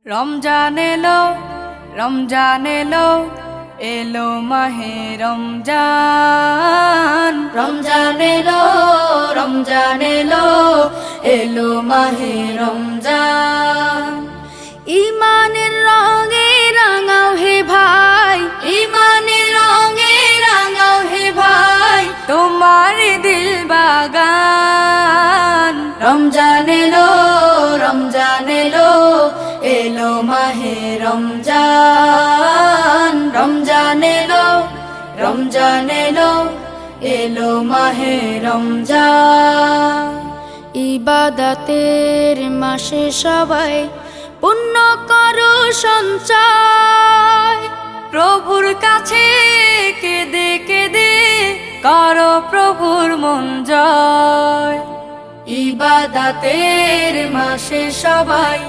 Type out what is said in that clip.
রমজান এলো, রমজান এলো, এলো মাহে রমজান। রমজান এলো, রমজান এলো, এলো মাহে রমজান। ইমানের রঙে রাঙাও হে ভাই, ইমানের রঙে রাঙাও হে ভাই, তোমার দিল বাগান। রমজান এলো, রমজান এলো, এলো মাহে রমজান। রমজান এলো, রমজান এলো, এলো মাহে রমজান। ইবাদতের মাসে সবাই পুণ্য করো সঞ্চয়, প্রভুর কাছে কেঁদে কেঁদে করো প্রভুর মন জয়। ইবাদতের মাসে সবাই